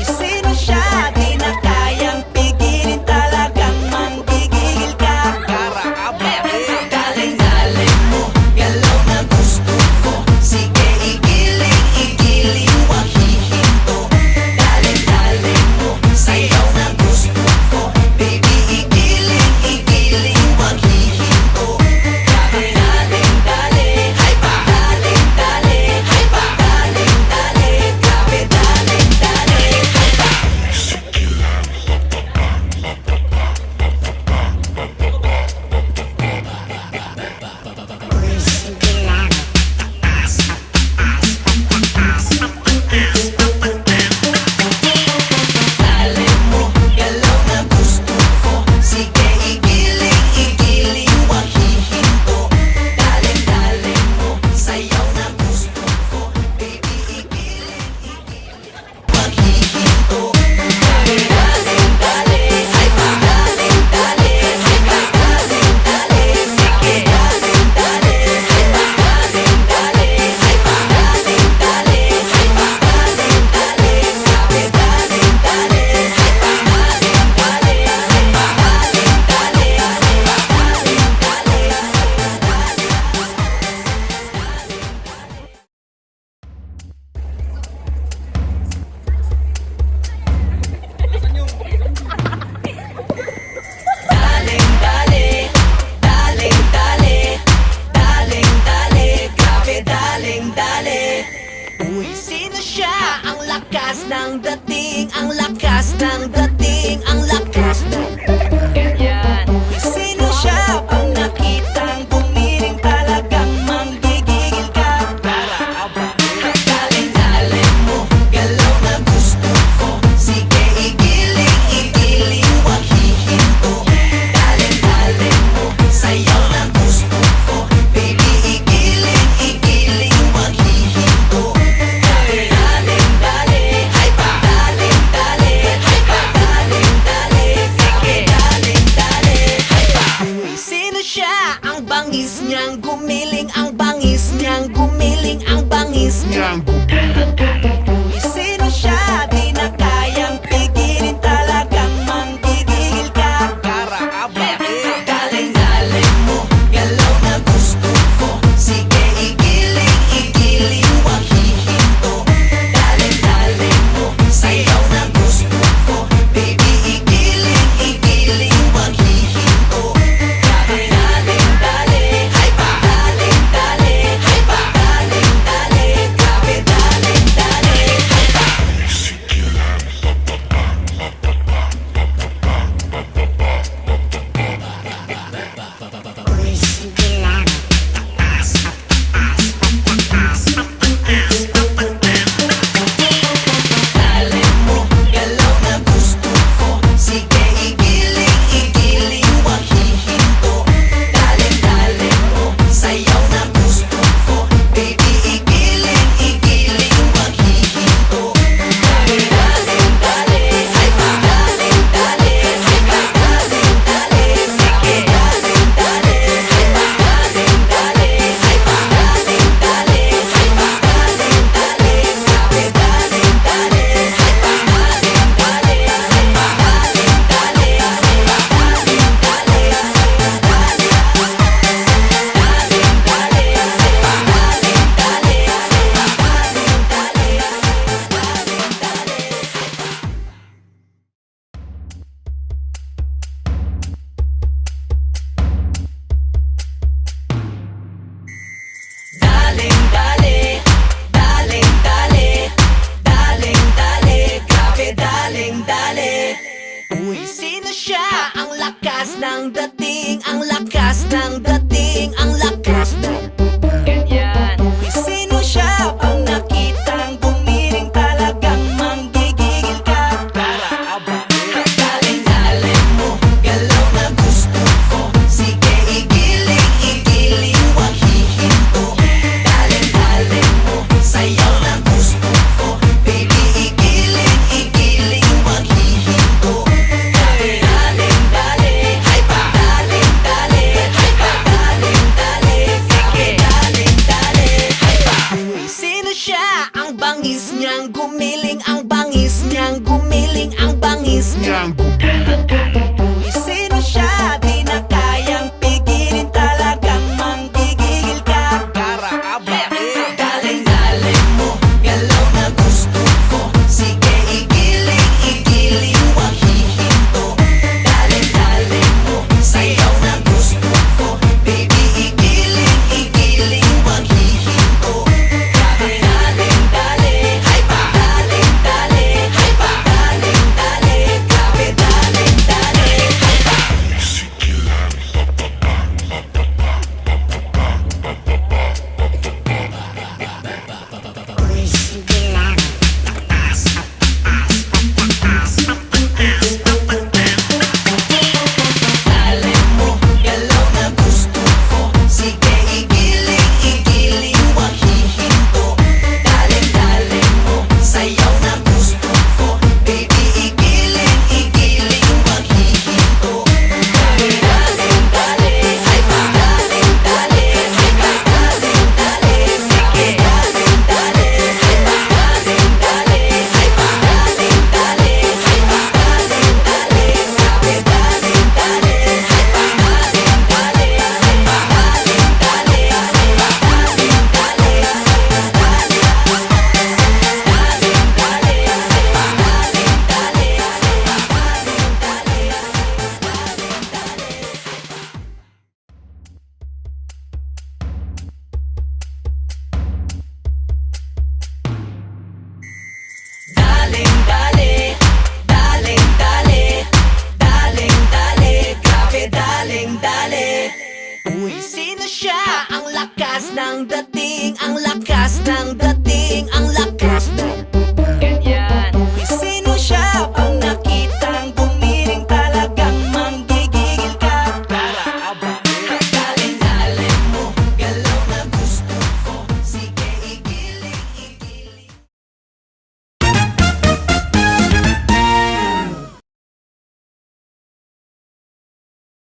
Sino siya? Di na kayang pigilin, talagang manggigigil ka. Daling-daling mo, galaw na gusto ko. Sige, igiling, wag hihinto. Daling-daling mo, sayaw na gusto ko. Baby, igiling, wag hihinto. Daling-daling, hay pa. Daling-daling, hay pa. Daling-daling, grabe daling-daling, hay pa. Daling mo, galaw na gusto ko. Sige, igiling, wag hihinto. Daling-daling mo, sayaw na gusto ko. Baby, igiling, wag hihinto. Daling-daling, hay pa. Daling-daling, hay pa. Daling-daling, sige. Daling-daling, hay pa. Daling-daling, hay pa. Daling-daling, hay pa. Daling-daling, grabe daling-daling, hay pa. Daling-daling, hay pa. Daling-daling, daling-daling, daling-daling, grabe daling-daling. Uy, sino siya? Ang lakas ng dating, ang lakas ng dating, ang lakas ng ganyan. Uy, sino siya? Pag nakitang bumiring, talagang manggigigil ka. Daling-daling mo, galaw na gusto ko. Sige, igiling, wag hihinto. Daling-daling mo, sayaw na gusto ko. Baby, igiling, wag hihinto. Daling-daling, hay pa. Daling-daling, gumiling ang bangis niyang, gumiling ang bangis niyang. Uy, sino siya? Di na kayang pigilin, talagang manggigigil ka. Galing-galing mo, galaw na gusto ko. Sige, igiling, igiling, wag hihinto. Galing-galing mo, sayaw na gusto ko. Baby, igiling, igiling, wag hihinto. Galing-dali, hay pa. Galing-dali, hay pa. Galing-dali, grabe, galing-dali, hay pa. Galing mo, galaw na gusto ko. Sige, igiling, igiling, wag hihinto. Galing-galing mo, sayaw na gusto ko. Baby, igiling, igiling, wag hihinto. Galing-dali, hay pa. Galing-dali, hay pa. Galing-dali, sige. Galing-dali, hay pa. Galing-dali, hay pa. Galing-dali, hay pa. Galing-dali, grabe, galing-dali, hay pa. Galing-dali, hay pa. Galing-dali, hay pa. Daling-dali, daling-dali, daling-dali, grabe daling-dali. Uy, sino siya? Ang lakas ng dating.